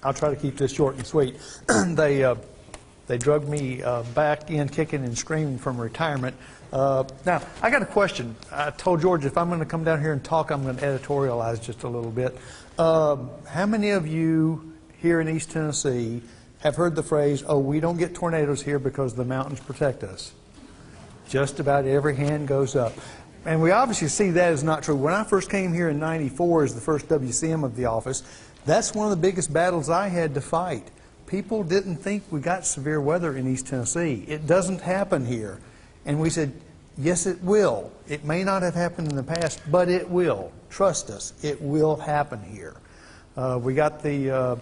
I'll try to keep this short and sweet. They drug me back in kicking and screaming from retirement. Now, I got a question. I told George if I'm going to come down here and talk, I'm going to editorialize just a little bit. How many of you here in East Tennessee have heard the phrase, oh, we don't get tornadoes here because the mountains protect us? Just about every hand goes up. And we obviously see that is not true. When I first came here in '94 as the first WCM of the office, that's one of the biggest battles I had to fight. People didn't think we got severe weather in East Tennessee. It doesn't happen here. And we said, yes, it will. It may not have happened in the past, but it will. Trust us, it will happen here. We got the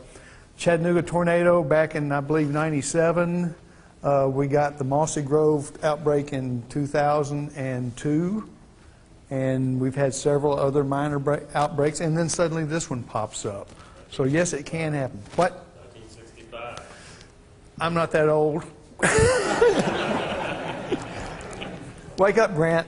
Chattanooga tornado back in, I believe, '97. We got the Mossy Grove outbreak in 2002. And we've had several other minor outbreaks. And then suddenly this one pops up. So, yes, it can happen. What? 1965. I'm not that old. Wake up, Grant.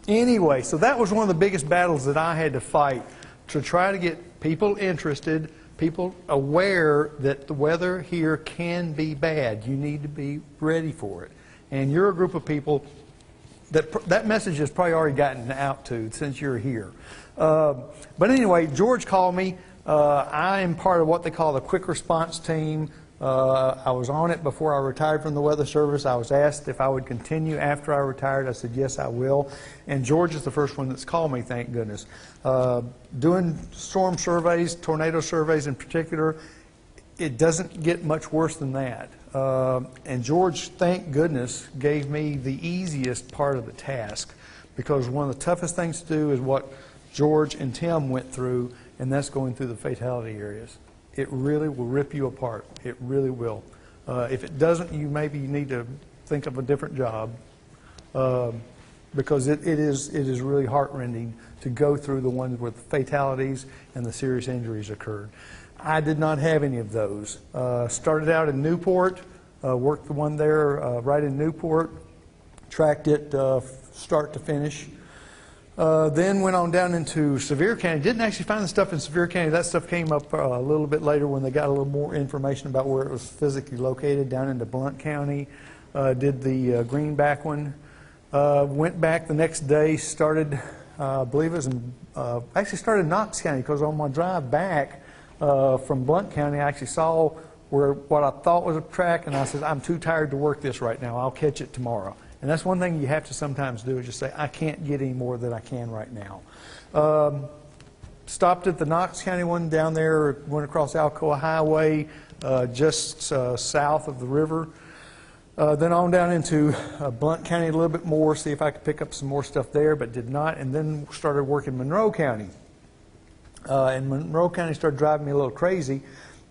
Anyway, so that was one of the biggest battles that I had to fight, to try to get people interested, people aware that the weather here can be bad. You need to be ready for it. And you're a group of people that message has probably already gotten out to since you're here. But anyway, George called me. I am part of what they call the quick response team. I was on it before I retired from the Weather Service. I was asked if I would continue after I retired. I said, yes, I will. And George is the first one that's called me, thank goodness. Doing storm surveys, tornado surveys in particular, it doesn't get much worse than that. And George, thank goodness, gave me the easiest part of the task, because one of the toughest things to do is what George and Tim went through, and that's going through the fatality areas. It really will rip you apart. It really will. If it doesn't, you maybe need to think of a different job, because it is really heartrending to go through the ones where the fatalities and the serious injuries occurred. I did not have any of those. Started out in Newport, worked the one there right in Newport, tracked it start to finish. Then went on down into Sevier County. Didn't actually find the stuff in Sevier County. That stuff came up a little bit later when they got a little more information about where it was physically located, down into Blount County. Did the Greenback one. Went back the next day, started, I believe it was in, actually started in Knox County, because on my drive back from Blount County, I actually saw where what I thought was a track, and I said, I'm too tired to work this right now. I'll catch it tomorrow. And that's one thing you have to sometimes do, is just say, I can't get any more than I can right now. Stopped at the Knox County one down there, went across Alcoa Highway, just south of the river. Then on down into Blount County a little bit more, see if I could pick up some more stuff there, but did not. And then started working Monroe County. And Monroe County started driving me a little crazy,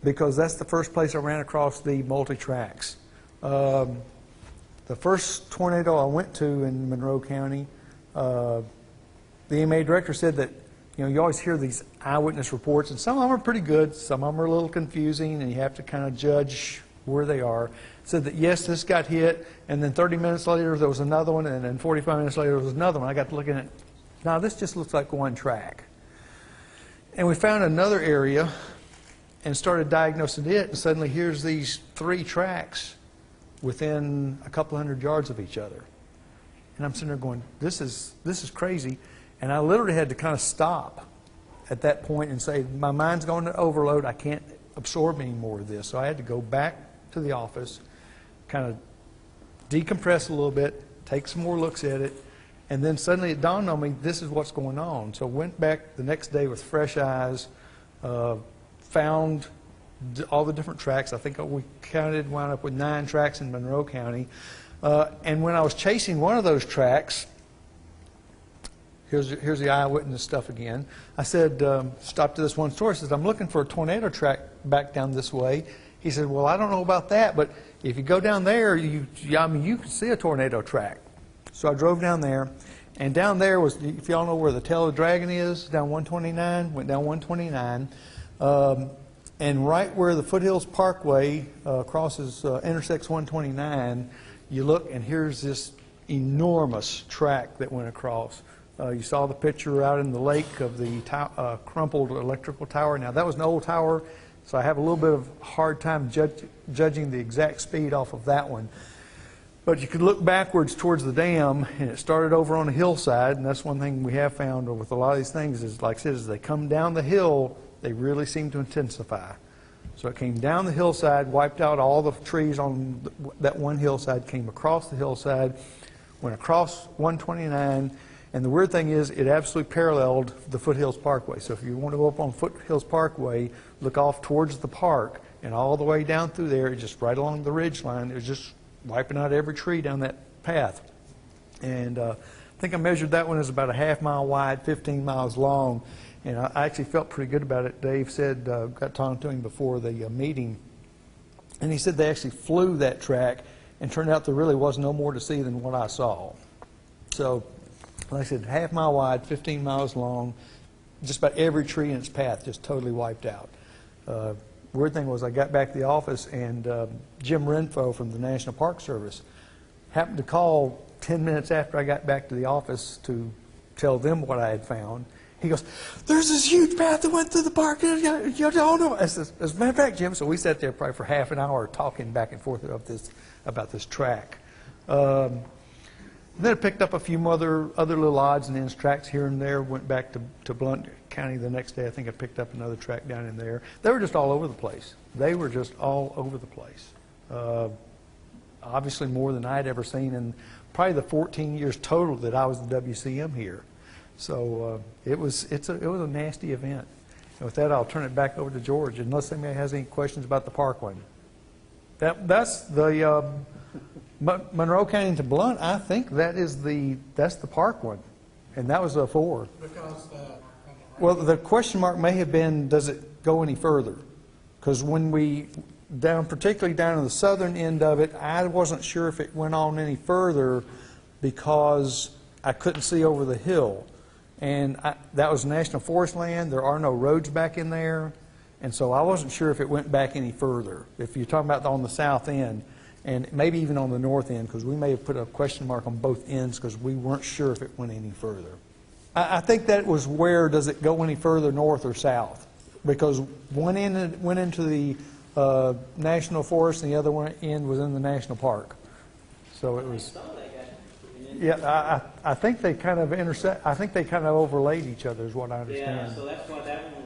because that's the first place I ran across the multi-tracks. The first tornado I went to in Monroe County, the EMA director said that, you know, you always hear these eyewitness reports, and some of them are pretty good, some of them are a little confusing, and you have to kind of judge where they are. Said that, yes, this got hit, and then 30 minutes later there was another one, and then 45 minutes later there was another one. I got to looking at it. Now this just looks like one track. And we found another area and started diagnosing it, and suddenly here's these 3 tracks within a couple hundred yards of each other. And I'm sitting there going, this is crazy. And I literally had to kind of stop at that point and say, my mind's going to overload. I can't absorb any more of this. So I had to go back to the office, kind of decompress a little bit, take some more looks at it, and then suddenly it dawned on me, this is what's going on. So went back the next day with fresh eyes, found all the different tracks. I think we wound up with 9 tracks in Monroe County. And when I was chasing one of those tracks, here's the eyewitness stuff again. I said, stopped to this one store. I said, I'm looking for a tornado track back down this way. He said, well, I don't know about that, but if you go down there, you can see a tornado track. So I drove down there, and down there was, if y'all know where the Tail of the Dragon is, down 129, went down 129. And right where the Foothills Parkway crosses, intersects 129, you look, and here's this enormous track that went across. You saw the picture out in the lake of the crumpled electrical tower. Now, that was an old tower, so I have a little bit of hard time judging the exact speed off of that one. But you could look backwards towards the dam, and it started over on a hillside, and that's one thing we have found with a lot of these things is, like I said, as they come down the hill, they really seem to intensify. So it came down the hillside, wiped out all the trees on that one hillside, came across the hillside, went across 129, and the weird thing is it absolutely paralleled the Foothills Parkway. So if you want to go up on Foothills Parkway, look off towards the park, and all the way down through there, just right along the ridge line, it was just wiping out every tree down that path. And I think I measured that one as about a half-mile wide, 15 miles long, and I actually felt pretty good about it. Dave said, got talking to him before the meeting, and he said they actually flew that track, and turned out there really was no more to see than what I saw. So, like I said, half-mile wide, 15 miles long, just about every tree in its path just totally wiped out. Weird thing was I got back to the office, and Jim Renfro from the National Park Service happened to call 10 minutes after I got back to the office to tell them what I had found. He goes, "There's this huge path that went through the park. You don't know." As a matter of fact, Jim, so we sat there probably for half an hour talking back and forth about this track. Then I picked up a few other little odds and ends tracks here and there. Went back to Blount County the next day. I think I picked up another track down in there. They were just all over the place. They were just all over the place. Obviously more than I'd ever seen in probably the 14 years total that I was the WCM here. So it was a nasty event. And with that, I'll turn it back over to George, unless anybody has any questions about the park one. That's the Monroe County to Blount. I think that's the park one, and that was a 4. Because Well, the question mark may have been, does it go any further? Because when we particularly down in the southern end of it, I wasn't sure if it went on any further because I couldn't see over the hill. And that was national forest land. There are no roads back in there. And so I wasn't sure if it went back any further. If you're talking about on the south end, and maybe even on the north end, because we may have put a question mark on both ends because we weren't sure if it went any further. I think that was where does it go any further, north or south? Because one end went into the national forest and the other one end was in the national park. So it was. Yeah, I think they kind of intersect. I think they kind of overlaid each other, is what I understand. Yeah, so that's why that one